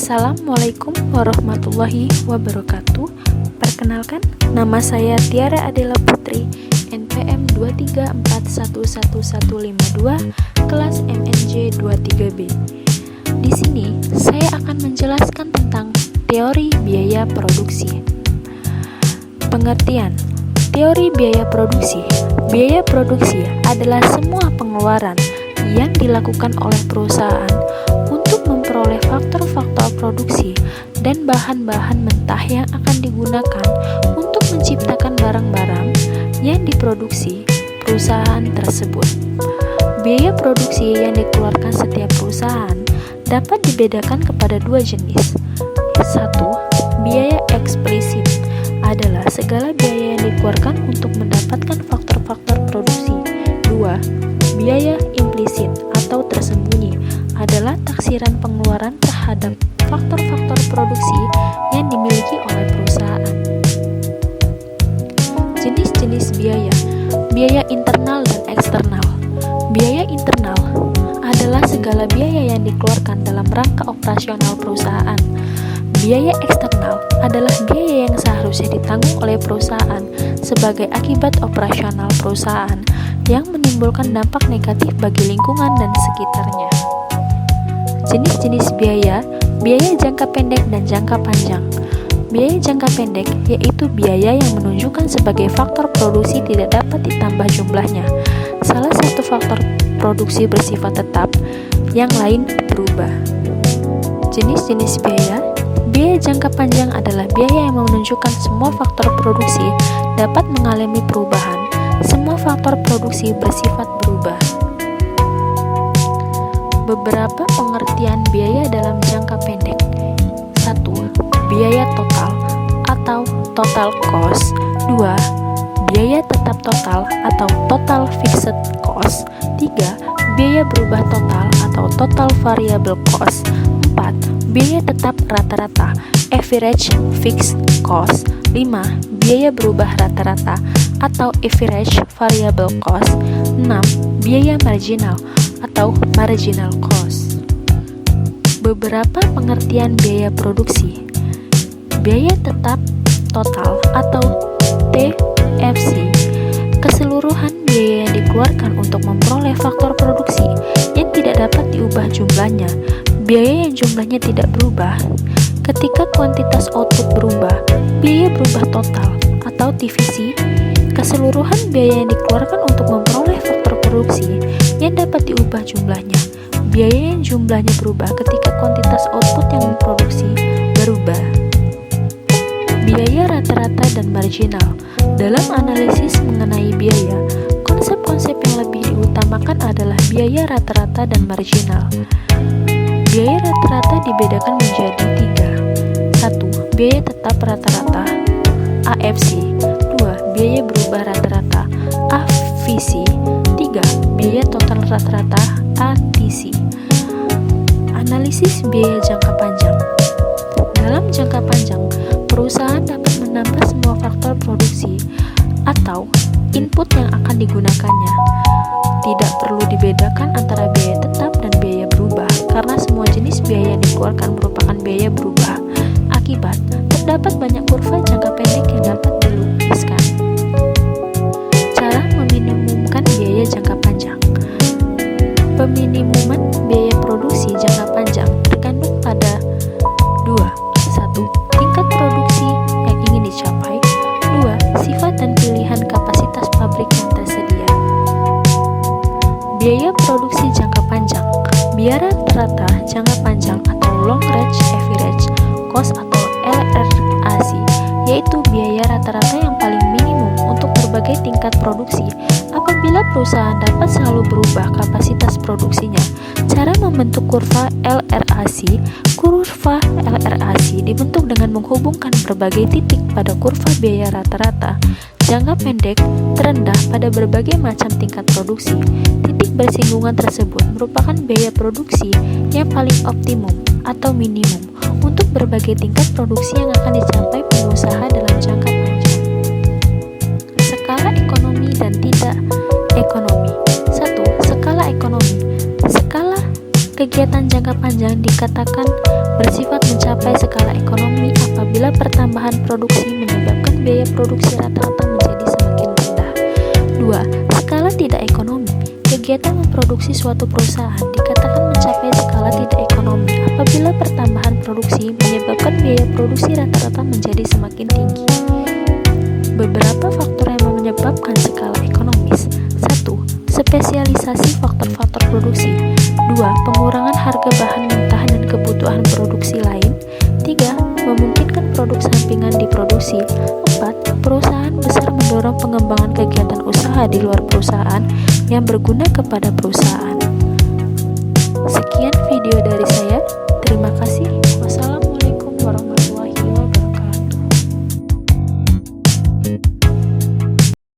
Assalamualaikum warahmatullahi wabarakatuh. Perkenalkan, nama saya Tiara Adela Putri, NPM 234115152, kelas MNJ 23B. Di sini, saya akan menjelaskan tentang teori biaya produksi. Pengertian teori biaya produksi. Biaya produksi adalah semua pengeluaran yang dilakukan oleh perusahaan untuk memperoleh faktor-faktor produksi dan bahan-bahan mentah yang akan digunakan untuk menciptakan barang-barang yang diproduksi perusahaan tersebut. Biaya produksi yang dikeluarkan setiap perusahaan dapat dibedakan kepada dua jenis. 1. Biaya eksplisit adalah segala biaya yang dikeluarkan untuk mendapatkan faktor-faktor produksi. 2. Biaya implisit atau tersembunyi adalah taksiran pengeluaran terhadap faktor-faktor produksi yang dimiliki oleh perusahaan. Jenis-jenis biaya. Biaya internal dan eksternal. Biaya internal adalah segala biaya yang dikeluarkan dalam rangka operasional perusahaan. Biaya eksternal adalah biaya yang seharusnya ditanggung oleh perusahaan sebagai akibat operasional perusahaan yang menimbulkan dampak negatif bagi lingkungan dan sekitarnya. Jenis-jenis biaya, biaya jangka pendek dan jangka panjang. Biaya jangka pendek yaitu biaya yang menunjukkan sebagai faktor produksi tidak dapat ditambah jumlahnya. Salah satu faktor produksi bersifat tetap, yang lain berubah. Jenis-jenis biaya. Biaya jangka panjang adalah biaya yang menunjukkan semua faktor produksi dapat mengalami perubahan. Semua faktor produksi bersifat berubah. Beberapa pengertian biaya dalam jangka pendek. 1. Biaya total atau total cost. 2. Biaya tetap total atau total fixed cost. 3. Biaya berubah total atau total variable cost. 4. Biaya tetap rata-rata, average fixed cost. 5. Biaya berubah rata-rata atau average variable cost. 6. Biaya marginal atau marginal cost. Beberapa pengertian biaya produksi. Biaya tetap total atau TFC, keseluruhan biaya yang dikeluarkan untuk memperoleh faktor produksi yang tidak dapat diubah jumlahnya. Biaya yang jumlahnya tidak berubah. Ketika kuantitas output berubah, biaya berubah total atau TVC, keseluruhan biaya yang dikeluarkan untuk memperoleh faktor produksi yang dapat diubah jumlahnya. Biaya yang jumlahnya berubah ketika kuantitas output yang diproduksi berubah. Biaya rata-rata dan marginal. Dalam analisis mengenai biaya, konsep-konsep yang lebih diutamakan adalah biaya rata-rata dan marginal. Biaya rata-rata dibedakan menjadi 3. 1. Biaya tetap rata-rata AFC. 2. Biaya berubah rata-rata AVC. 3. Biaya total rata-rata ATC. Analisis biaya jangka panjang. Dalam jangka panjang, perusahaan dapat menambah semua faktor produksi atau input yang akan digunakannya. Tidak perlu dibedakan antara biaya tetap dan biaya berubah, karena semua jenis biaya yang dikeluarkan merupakan biaya berubah. Akibat, terdapat banyak kurva jangka pendek yang dapat dilukiskan. Cara meminimumkan biaya jangka panjang. Peminimuman biaya produksi jangka panjang terkandung pada 2. 1. Tingkat produksi yang ingin dicapai. 2. Sifat dan pilihan kapasitas pabrik yang tersedia. Biaya produksi jangka panjang. Biaya rata jangka panjang atau long range average cost atau LRAC, yaitu biaya rata-rata yang paling minimum untuk berbagai tingkat produksi apabila perusahaan dapat selalu berubah kapasitas produksinya. Cara membentuk kurva LRAC. Kurva LRAC dibentuk dengan menghubungkan berbagai titik pada kurva biaya rata-rata jangka pendek terendah pada berbagai macam tingkat produksi. Titik bersinggungan tersebut merupakan biaya produksi yang paling optimum atau minimum untuk berbagai tingkat produksi yang akan dicapai pengusaha dalam jangka panjang. Skala ekonomi dan tidak ekonomi. 1. Skala ekonomi. Skala Kegiatan jangka panjang dikatakan bersifat mencapai skala ekonomi apabila pertambahan produksi menyebabkan biaya produksi rata-rata menjadi semakin rendah. 2. Skala tidak ekonomi. Kegiatan memproduksi suatu perusahaan dikatakan mencapai skala tidak ekonomi apabila pertambahan produksi menyebabkan biaya produksi rata-rata menjadi semakin tinggi. Beberapa faktor yang menyebabkan skala ekonomis. 1. Spesialisasi faktor-faktor produksi. 2. Pengurangan harga bahan mentah dan kebutuhan produksi lain. 3. Memungkinkan produk sampingan diproduksi. 4. Perusahaan besar mendorong pengembangan kegiatan usaha di luar perusahaan yang berguna kepada perusahaan. Sekian video dari saya. Terima kasih.